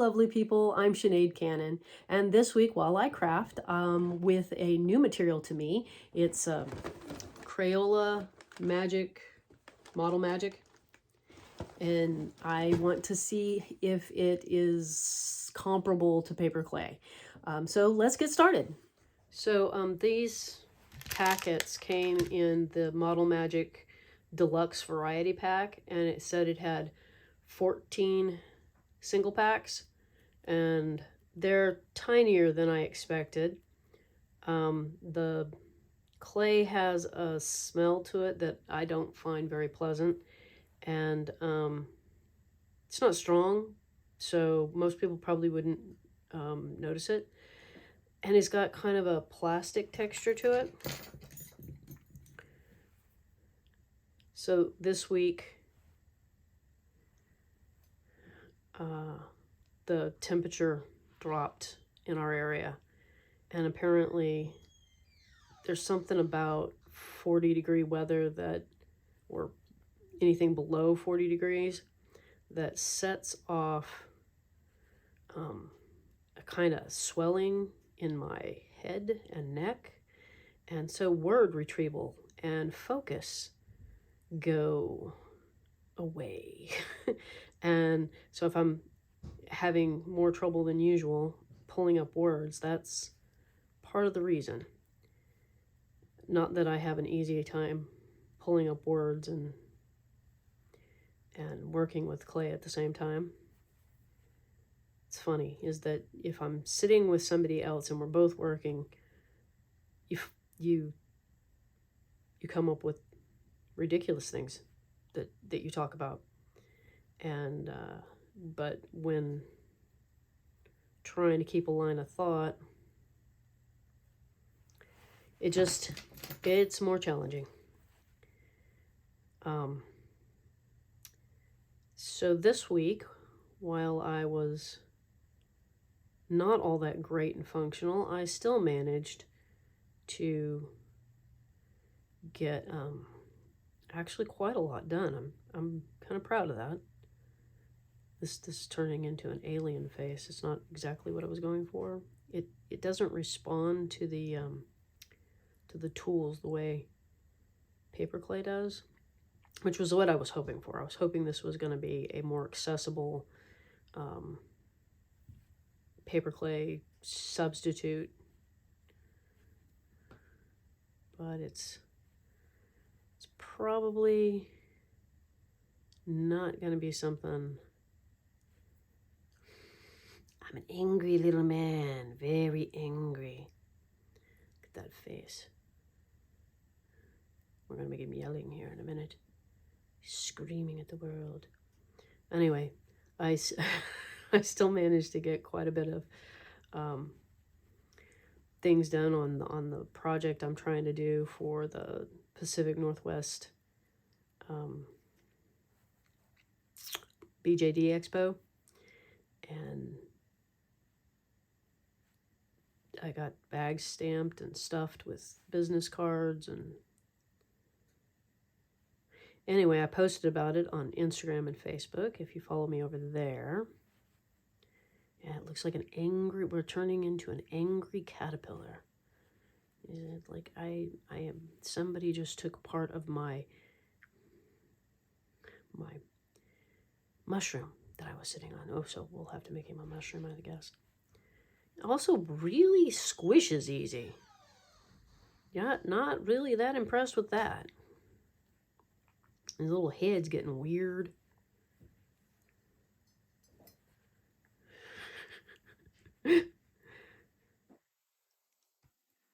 lovely people. I'm Sinead Cannon, and this week, while I craft with a new material to me, it's a Crayola Model Magic, and I want to see if it is comparable to paper clay. So let's get started. So these packets came in the Model Magic Deluxe Variety Pack, and it said it had 14 single packs, and they're tinier than I expected. The clay has a smell to it that I don't find very pleasant, and it's not strong, so most people probably wouldn't notice it. And it's got kind of a plastic texture to it. So this week, the temperature dropped in our area, and apparently there's something about 40-degree weather or anything below 40 degrees, that sets off a kind of swelling in my head and neck, and so word retrieval and focus go away. And so if I'm having more trouble than usual pulling up words, that's part of the reason. Not that I have an easy time pulling up words and working with clay at the same time. It's funny is that if I'm sitting with somebody else and we're both working, you come up with ridiculous things that you talk about, and but when trying to keep a line of thought, it's more challenging. So this week, while I was not all that great and functional, I still managed to get actually quite a lot done. I'm kind of proud of that. This is turning into an alien face. It's not exactly what I was going for. It doesn't respond to the tools the way paper clay does, which was what I was hoping for. I was hoping this was going to be a more accessible paper clay substitute, but it's probably not going to be something. I'm an angry little man, very angry. Look at that face. We're going to make him yelling here in a minute. He's screaming at the world. Anyway, I still managed to get quite a bit of things done on the project I'm trying to do for the Pacific Northwest BJD Expo. And I got bags stamped and stuffed with business cards, and anyway, I posted about it on Instagram and Facebook, if you follow me over there. And it looks like we're turning into an angry caterpillar. Like I am, somebody just took part of my mushroom that I was sitting on. Oh, so we'll have to make him a mushroom, I guess. Also really squishes easy. Yeah, not really that impressed with that. His little head's getting weird.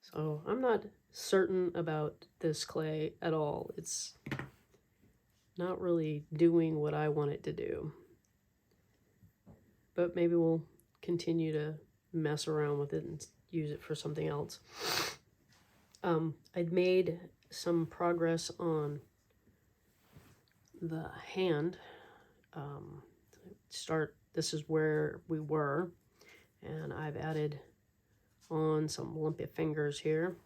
So I'm not certain about this clay at all. It's not really doing what I want it to do. But maybe we'll continue to mess around with it and use it for something else. I'd made some progress on the hand. This is where we were, and I've added on some lumpy fingers here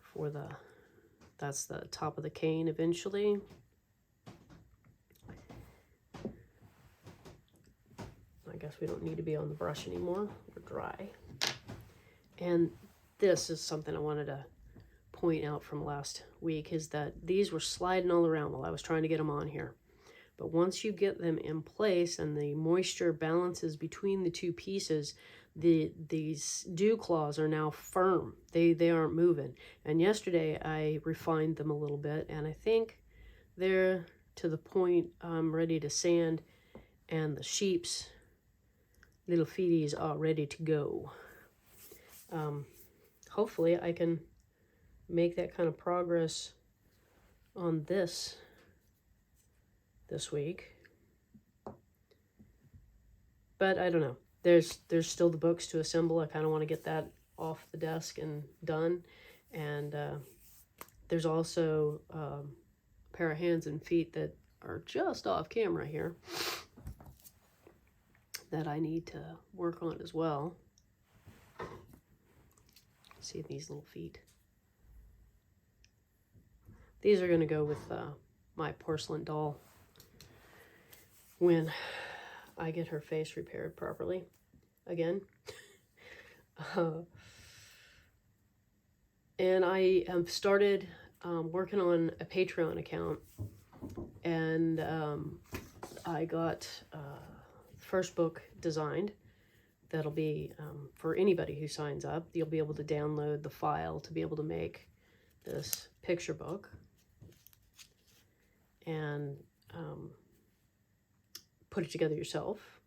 for that's the top of the cane eventually. I I guess we don't need to be on the brush anymore. We're dry. And this is something I wanted to point out from last week, is that these were sliding all around while I was trying to get them on here. But once you get them in place and the moisture balances between the two pieces, these dew claws are now firm. They aren't moving. And yesterday I refined them a little bit, and I think they're to the point I'm ready to sand, and the sheep's little feeties are ready to go. Hopefully I can make that kind of progress on this week. But I don't know. There's still the books to assemble. I kind of want to get that off the desk and done. And there's also a pair of hands and feet that are just off camera here that I need to work on as well. See these little feet. These are going to go with my porcelain doll when I get her face repaired properly again. And I have started working on a Patreon account, and I got the first book designed. That'll be for anybody who signs up. You'll be able to download the file to be able to make this picture book and put it together yourself.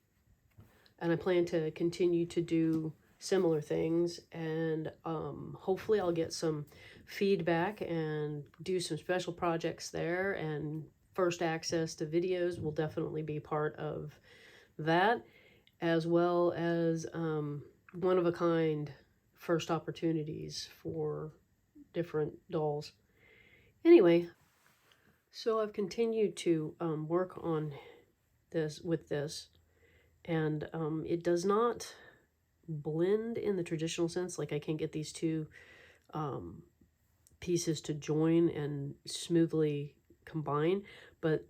And I plan to continue to do similar things, and hopefully I'll get some feedback and do some special projects there, and first access to videos will definitely be part of that, as well as one-of-a-kind first opportunities for different dolls. Anyway, so I've continued to work on this and it does not blend in the traditional sense. Like, I can't get these two pieces to join and smoothly combine, but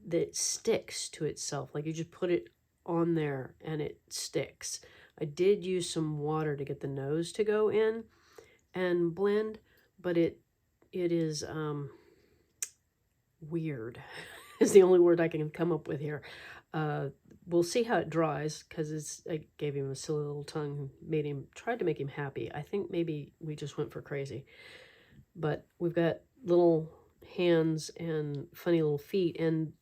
that sticks to itself. Like, you just put it on there and it sticks. I did use some water to get the nose to go in and blend, but it is weird is the only word I can come up with here. We'll see how it dries, because I gave him a silly little tongue, tried to make him happy. I think maybe we just went for crazy. But we've got little hands and funny little feet, and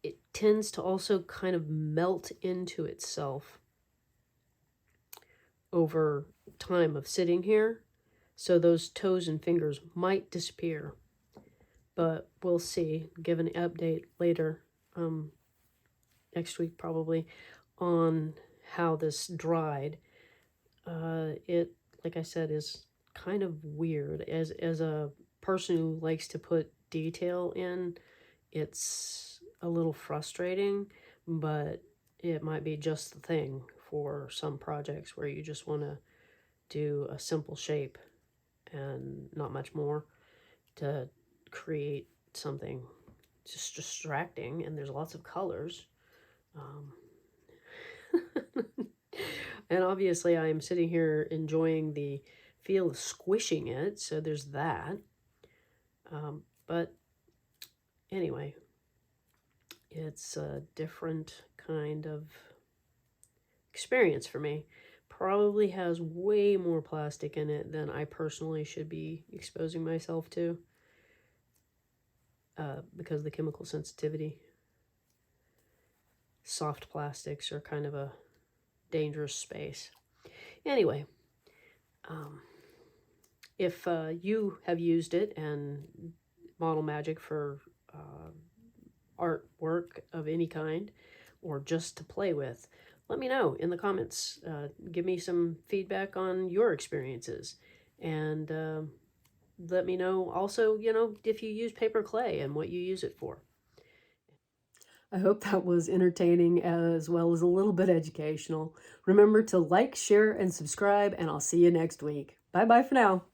it tends to also kind of melt into itself over time of sitting here. So those toes and fingers might disappear, but we'll see. Give an update later, next week probably, on how this dried. It, like I said, is kind of weird. As a person who likes to put detail in, it's a little frustrating, but it might be just the thing for some projects where you just want to do a simple shape and not much more to create something just distracting, and there's lots of colors. And obviously I am sitting here enjoying the feel of squishing it, so there's that. But anyway, it's a different kind of experience for me. Probably has way more plastic in it than I personally should be exposing myself to, because of the chemical sensitivity. Soft plastics are kind of a dangerous space. Anyway, if you have used it and Model Magic for artwork of any kind, or just to play with, let me know in the comments. Give me some feedback on your experiences, and let me know also, if you use paper clay and what you use it for. I hope that was entertaining as well as a little bit educational. Remember to like, share, and subscribe, and I'll see you next week. Bye-bye for now.